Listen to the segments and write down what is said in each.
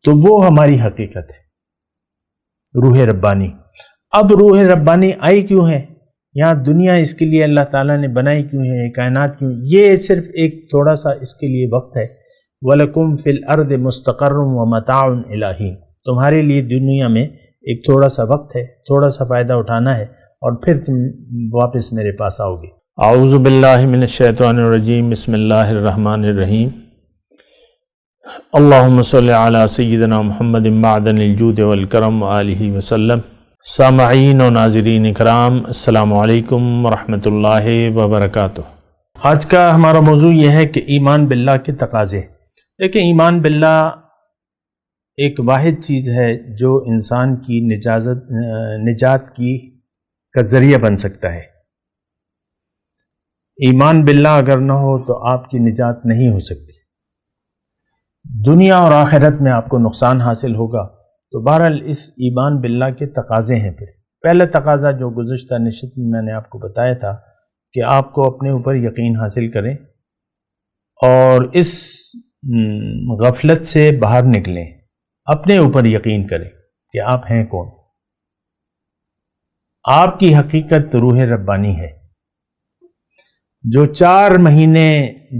تو وہ ہماری حقیقت ہے، روح ربانی۔ اب روح ربانی آئی کیوں ہے یہاں دنیا، اس کے لیے اللہ تعالیٰ نے بنائی کیوں ہے، کائنات کیوں؟ یہ صرف ایک تھوڑا سا اس کے لیے وقت ہے۔ وَلَكُمْ فِي الْأَرْضِ مُسْتَقَرٌّ وَمَتَاعٌ إِلَىٰ حِينٍ، تمہارے لیے دنیا میں ایک تھوڑا سا وقت ہے، تھوڑا سا فائدہ اٹھانا ہے، اور پھر تم واپس میرے پاس آؤ گے۔ اعوذ باللہ من الشیطان الرجیم، بسم اللہ الرحمن الرحیم۔ اللہم صلی علی سیدنا محمد معدن الجود والکرم وآلہ وسلم۔ سامعین و ناظرین اکرام، السلام علیکم ورحمۃ اللہ وبرکاتہ۔ آج کا ہمارا موضوع یہ ہے کہ ایمان باللہ کے تقاضے۔ دیکھیں، ایمان باللہ ایک واحد چیز ہے جو انسان کی نجات کا ذریعہ بن سکتا ہے۔ ایمان باللہ اگر نہ ہو تو آپ کی نجات نہیں ہو سکتی، دنیا اور آخرت میں آپ کو نقصان حاصل ہوگا۔ تو بہرحال اس ایمان باللہ کے تقاضے ہیں۔ پھر پہلا تقاضا جو گزشتہ نشست میں نے آپ کو بتایا تھا کہ آپ کو اپنے اوپر یقین حاصل کریں اور اس غفلت سے باہر نکلیں، اپنے اوپر یقین کریں کہ آپ ہیں کون۔ آپ کی حقیقت روح ربانی ہے، جو 4 مہینے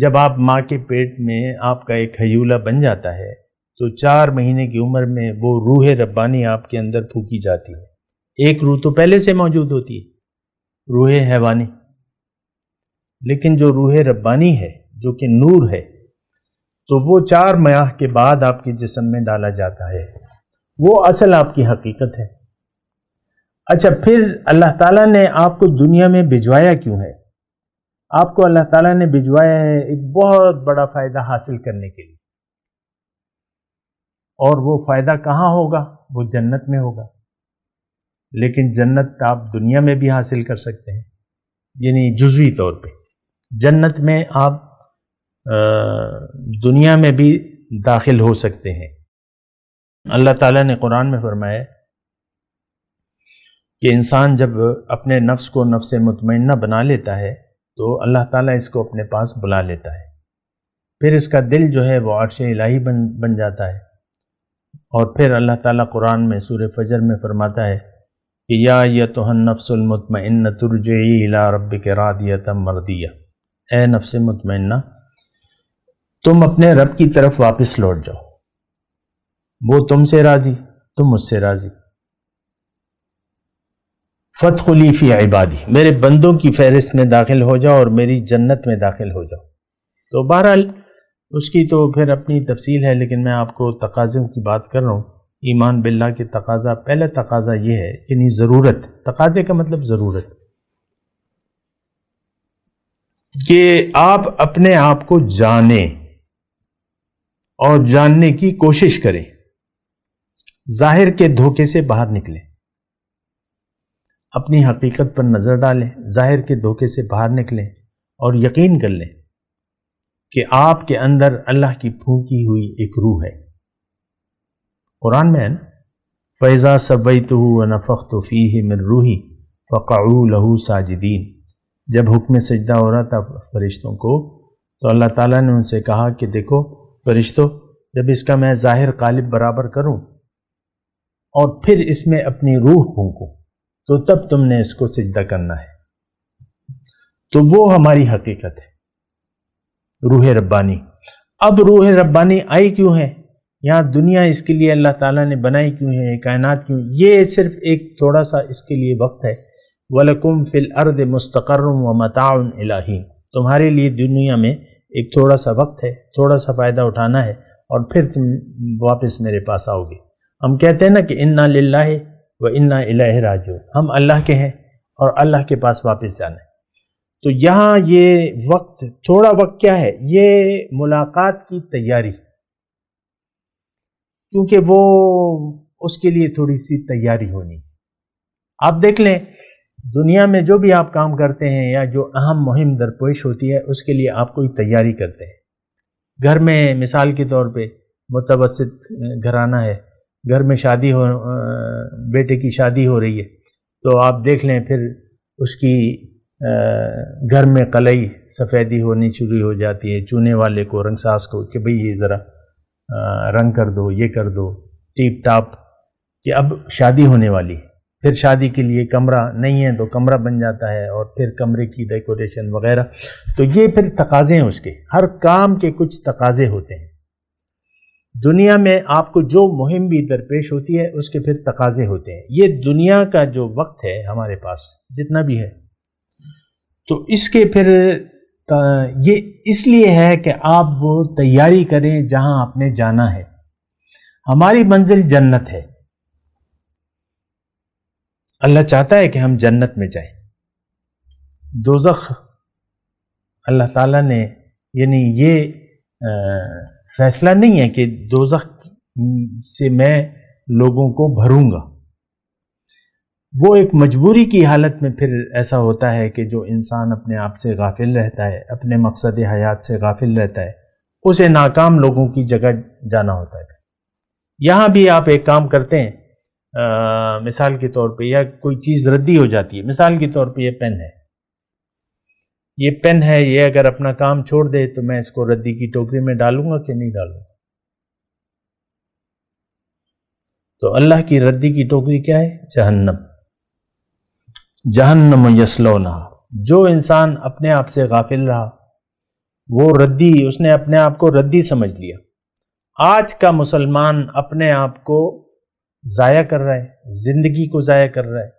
جب آپ ماں کے پیٹ میں آپ کا ایک ہیولہ بن جاتا ہے تو 4 مہینے کی عمر میں وہ روح ربانی آپ کے اندر پھونکی جاتی ہے۔ ایک روح تو پہلے سے موجود ہوتی ہے، روح حیوانی، لیکن جو روح ربانی ہے جو کہ نور ہے، تو وہ 4 ماہ کے بعد آپ کے جسم میں ڈالا جاتا ہے، وہ اصل آپ کی حقیقت ہے۔ اچھا، پھر اللہ تعالیٰ نے آپ کو دنیا میں بھجوایا کیوں ہے؟ آپ کو اللہ تعالیٰ نے بھجوایا ہے ایک بہت بڑا فائدہ حاصل کرنے کے لیے، اور وہ فائدہ کہاں ہوگا؟ وہ جنت میں ہوگا۔ لیکن جنت آپ دنیا میں بھی حاصل کر سکتے ہیں، یعنی جزوی طور پہ جنت میں آپ دنیا میں بھی داخل ہو سکتے ہیں۔ اللہ تعالیٰ نے قرآن میں فرمایا کہ انسان جب اپنے نفس کو نفس مطمئنہ بنا لیتا ہے تو اللہ تعالیٰ اس کو اپنے پاس بلا لیتا ہے، پھر اس کا دل جو ہے وہ عرش الہی بن جاتا ہے۔ اور پھر اللہ تعالیٰ قرآن میں سورہ فجر میں فرماتا ہے کہ یا ایتھا النفس المطمئنۃ ارجعی الی ربک راضیۃ مرضیہ، اے نفس مطمئنہ تم اپنے رب کی طرف واپس لوٹ جاؤ، وہ تم سے راضی، تم مجھ سے راضی۔ فادخلی فی عبادی، میرے بندوں کی فہرست میں داخل ہو جاؤ اور میری جنت میں داخل ہو جاؤ۔ تو بہرحال اس کی تو پھر اپنی تفصیل ہے، لیکن میں آپ کو تقاضوں کی بات کر رہا ہوں۔ ایمان باللہ کے تقاضا، پہلا تقاضا یہ ہے، یعنی ضرورت، تقاضے کا مطلب ضرورت، کہ آپ اپنے آپ کو جانیں اور جاننے کی کوشش کریں، ظاہر کے دھوکے سے باہر نکلیں، اپنی حقیقت پر نظر ڈالیں، ظاہر کے دھوکے سے باہر نکلیں اور یقین کر لیں کہ آپ کے اندر اللہ کی پھونکی ہوئی ایک روح ہے۔ قرآن میں ہے نا، فَإِذَا سَوَّيْتُهُ وَنَفَخْتُ فِيهِ مِن رُوحِي فَقَعُوا لَهُ سَاجِدِينَ۔ جب حکم سجدہ ہو رہا تھا فرشتوں کو تو اللہ تعالیٰ نے ان سے کہا کہ دیکھو فرشتوں، جب اس کا میں ظاہر قالب برابر کروں اور پھر اس میں اپنی روح پھونکوں تو تب تم نے اس کو سجدہ کرنا ہے۔ تو وہ ہماری حقیقت ہے، روح ربانی۔ اب روح ربانی آئی کیوں ہے یہاں دنیا، اس کے لیے اللہ تعالیٰ نے بنائی کیوں ہے، کائنات کیوں؟ یہ صرف ایک تھوڑا سا اس کے لیے وقت ہے۔ وَلَكُمْ فِي الْأَرْضِ مُسْتَقَرٌّ وَمَتَاعٌ إِلَىٰ حِينٍ، تمہارے لیے دنیا میں ایک تھوڑا سا وقت ہے، تھوڑا سا فائدہ اٹھانا ہے، اور پھر تم واپس میرے پاس آؤ گے۔ ہم کہتے ہیں نا کہ اِنَّا لِلَّهِ وَإِنَّا إِلَيْهِ راجعون، ہم اللہ کے ہیں اور اللہ کے پاس واپس جانا ہے۔ تو یہاں یہ وقت، تھوڑا وقت کیا ہے؟ یہ ملاقات کی تیاری، کیونکہ وہ اس کے لیے تھوڑی سی تیاری ہونی۔ آپ دیکھ لیں دنیا میں جو بھی آپ کام کرتے ہیں یا جو اہم مہم درپیش ہوتی ہے اس کے لیے آپ کوئی تیاری کرتے ہیں۔ گھر میں مثال کے طور پہ متوسط گھرانہ ہے، گھر میں شادی بیٹے کی شادی ہو رہی ہے، تو آپ دیکھ لیں پھر اس کی گھر میں قلعی سفیدی ہونی شروع ہو جاتی ہے، چونے والے کو، رنگ ساز کو، کہ بھئی یہ ذرا رنگ کر دو، یہ کر دو، ٹیپ ٹاپ، کہ اب شادی ہونے والی ہے، پھر شادی کے لیے کمرہ نہیں ہے تو کمرہ بن جاتا ہے، اور پھر کمرے کی ڈیکوریشن وغیرہ. تو یہ پھر تقاضے ہیں اس کے، ہر کام کے کچھ تقاضے ہوتے ہیں. دنیا میں آپ کو جو مہم بھی درپیش ہوتی ہے اس کے پھر تقاضے ہوتے ہیں. یہ دنیا کا جو وقت ہے ہمارے پاس جتنا بھی ہے، تو اس کے پھر یہ اس لیے ہے کہ آپ وہ تیاری کریں جہاں آپ نے جانا ہے. ہماری منزل جنت ہے، اللہ چاہتا ہے کہ ہم جنت میں جائیں. دوزخ اللہ تعالیٰ نے یعنی یہ فیصلہ نہیں ہے کہ دوزخ سے میں لوگوں کو بھروں گا. وہ ایک مجبوری کی حالت میں پھر ایسا ہوتا ہے کہ جو انسان اپنے آپ سے غافل رہتا ہے، اپنے مقصد حیات سے غافل رہتا ہے، اسے ناکام لوگوں کی جگہ جانا ہوتا ہے. یہاں بھی آپ ایک کام کرتے ہیں، مثال کے طور پہ، یا کوئی چیز ردی ہو جاتی ہے، مثال کے طور پہ یہ پین ہے، یہ اگر اپنا کام چھوڑ دے تو میں اس کو ردی کی ٹوکری میں ڈالوں گا کہ نہیں ڈالوں گا؟ تو اللہ کی ردی کی ٹوکری کیا ہے؟ جہنم یصلونہا. جو انسان اپنے آپ سے غافل رہا، وہ ردی، اس نے اپنے آپ کو ردی سمجھ لیا. آج کا مسلمان اپنے آپ کو ضائع کر رہا ہے، زندگی کو ضائع کر رہا ہے.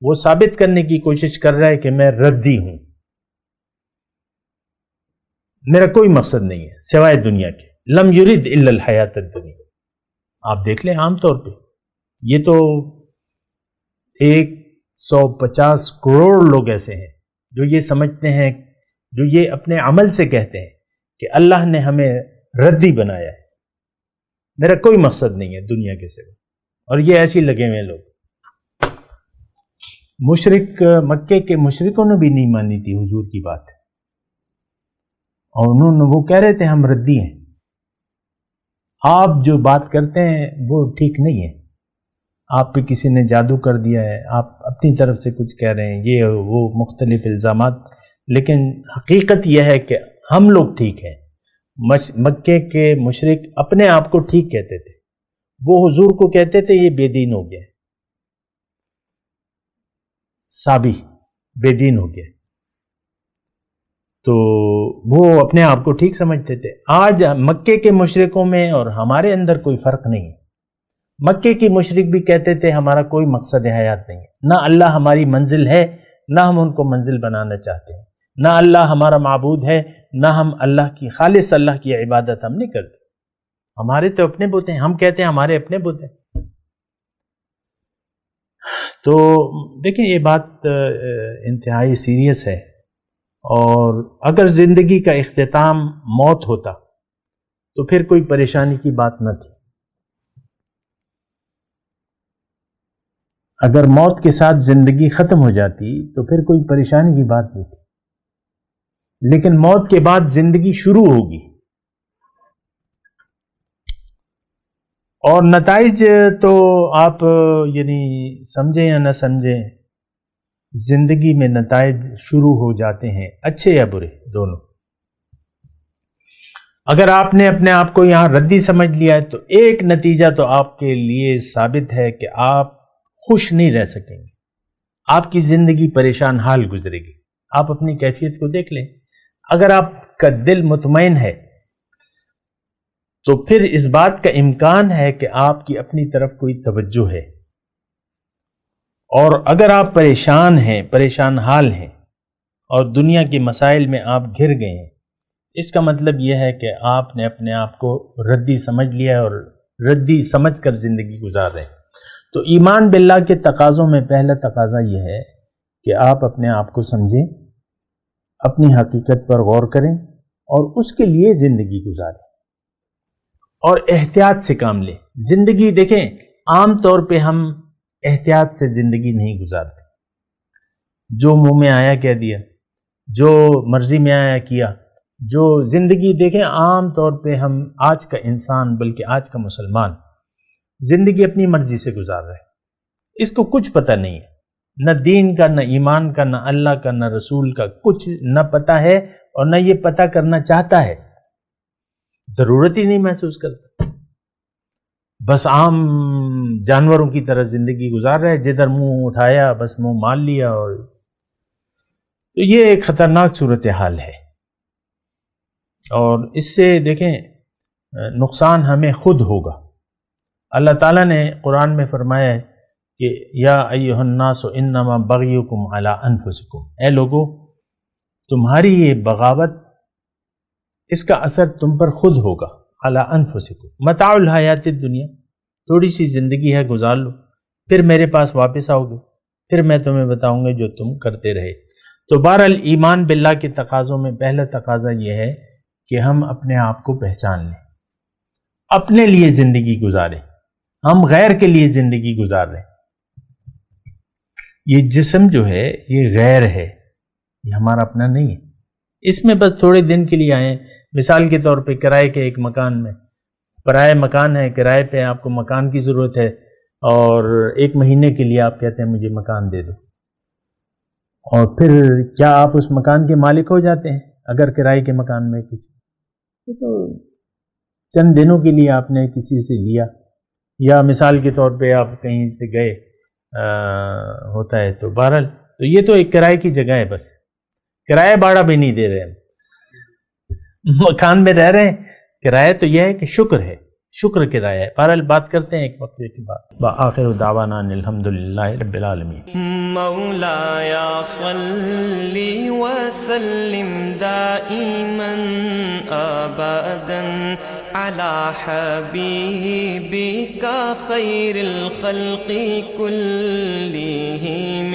وہ ثابت کرنے کی کوشش کر رہا ہے کہ میں ردی ہوں، میرا کوئی مقصد نہیں ہے سوائے دنیا کے. لم یرد الا الحیات الدنیا. آپ دیکھ لیں عام طور پہ یہ تو 150 کروڑ لوگ ایسے ہیں جو یہ سمجھتے ہیں، جو یہ اپنے عمل سے کہتے ہیں کہ اللہ نے ہمیں ردی بنایا ہے، میرا کوئی مقصد نہیں ہے دنیا کے سوا. اور یہ ایسے لگے ہوئے لوگ. مشرک مکے کے مشرکوں نے بھی نہیں مانی تھی حضور کی بات، اور وہ کہہ رہے تھے ہم ردی ہیں. آپ جو بات کرتے ہیں وہ ٹھیک نہیں ہے، آپ پہ کسی نے جادو کر دیا ہے، آپ اپنی طرف سے کچھ کہہ رہے ہیں، یہ وہ مختلف الزامات. لیکن حقیقت یہ ہے کہ ہم لوگ ٹھیک ہیں. مکے کے مشرک اپنے آپ کو ٹھیک کہتے تھے، وہ حضور کو کہتے تھے یہ بے دین ہو گیا، سابی بے دین ہو گیا. تو وہ اپنے آپ کو ٹھیک سمجھتے تھے. آج مکے کے مشرکوں میں اور ہمارے اندر کوئی فرق نہیں ہے. مکے کی مشرک بھی کہتے تھے ہمارا کوئی مقصد حیات نہیں ہے، نہ اللہ ہماری منزل ہے، نہ ہم ان کو منزل بنانا چاہتے ہیں، نہ اللہ ہمارا معبود ہے، نہ ہم اللہ کی خالص اللہ کی عبادت ہم نہیں کرتے. ہمارے تو اپنے بت ہیں، ہم کہتے ہیں ہمارے اپنے بت ہیں. تو دیکھیں یہ بات انتہائی سیریس ہے. اور اگر زندگی کا اختتام موت ہوتا تو پھر کوئی پریشانی کی بات نہ تھی. اگر موت کے ساتھ زندگی ختم ہو جاتی تو پھر کوئی پریشانی کی بات نہیں تھی. لیکن موت کے بعد زندگی شروع ہوگی، اور نتائج تو آپ یعنی سمجھیں یا نہ سمجھیں، زندگی میں نتائج شروع ہو جاتے ہیں، اچھے یا برے دونوں. اگر آپ نے اپنے آپ کو یہاں ردی سمجھ لیا ہے تو ایک نتیجہ تو آپ کے لیے ثابت ہے کہ آپ خوش نہیں رہ سکیں گے، آپ کی زندگی پریشان حال گزرے گی. آپ اپنی کیفیت کو دیکھ لیں. اگر آپ کا دل مطمئن ہے تو پھر اس بات کا امکان ہے کہ آپ کی اپنی طرف کوئی توجہ ہے. اور اگر آپ پریشان ہیں، پریشان حال ہیں، اور دنیا کے مسائل میں آپ گھر گئے ہیں، اس کا مطلب یہ ہے کہ آپ نے اپنے آپ کو ردی سمجھ لیا ہے اور ردی سمجھ کر زندگی گزار رہے ہیں. تو ایمان باللہ کے تقاضوں میں پہلا تقاضا یہ ہے کہ آپ اپنے آپ کو سمجھیں، اپنی حقیقت پر غور کریں اور اس کے لیے زندگی گزاریں اور احتیاط سے کام لیں. زندگی دیکھیں، عام طور پہ ہم احتیاط سے زندگی نہیں گزارتے. جو منہ میں آیا کہہ دیا، جو مرضی میں آیا کیا. جو زندگی دیکھیں عام طور پہ ہم آج کا انسان، بلکہ آج کا مسلمان، زندگی اپنی مرضی سے گزار رہا ہے. اس کو کچھ پتہ نہیں ہے، نہ دین کا، نہ ایمان کا، نہ اللہ کا، نہ رسول کا، کچھ نہ پتہ ہے اور نہ یہ پتہ کرنا چاہتا ہے. ضرورت ہی نہیں محسوس کرتا. بس عام جانوروں کی طرح زندگی گزار رہے، جدھر منہ اٹھایا بس منہ مال لیا. اور تو یہ ایک خطرناک صورتحال ہے، اور اس سے دیکھیں نقصان ہمیں خود ہوگا. اللہ تعالیٰ نے قرآن میں فرمایا ہے کہ یا ایھا الناس انما بغیکم علی انفسکم، اے لوگو تمہاری یہ بغاوت اس کا اثر تم پر خود ہوگا. علی انفسکم متاع الحیات الدنیا، تھوڑی سی زندگی ہے گزار لو، پھر میرے پاس واپس آؤ گے، پھر میں تمہیں بتاؤں گا جو تم کرتے رہے. تو بہرحال ایمان باللہ کے تقاضوں میں پہلا تقاضا یہ ہے کہ ہم اپنے آپ کو پہچان لیں، اپنے لیے زندگی گزاریں. ہم غیر کے لیے زندگی گزار رہے ہیں. یہ جسم جو ہے یہ غیر ہے، یہ ہمارا اپنا نہیں ہے. اس میں بس تھوڑے دن کے لیے آئیں. مثال کے طور پہ کرائے کے ایک مکان میں، پرائے مکان ہے، کرائے پہ آپ کو مکان کی ضرورت ہے، اور 1 مہینے کے لیے آپ کہتے ہیں مجھے مکان دے دو، اور پھر کیا آپ اس مکان کے مالک ہو جاتے ہیں؟ اگر کرائے کے مکان میں کسی تو چند دنوں کے لیے آپ نے کسی سے لیا، یا مثال کے طور پہ آپ کہیں سے گئے ہوتا ہے، تو بہرحال تو یہ تو ایک کرائے کی جگہ ہے، بس کرایہ باڑہ بھی نہیں دے رہے ہیں، مکان میں رہ رہے ہیں. کرایہ تو یہ ہے کہ شکر ہے، شکر کرایہ ہے. بہرحال بات کرتے ہیں ایک وقت کے بعد. وآخر دعوانا الحمدللہ رب العالمین. مولایا صلی وسلم دائما ابدا علی حبیبک خیر الخلق کلہم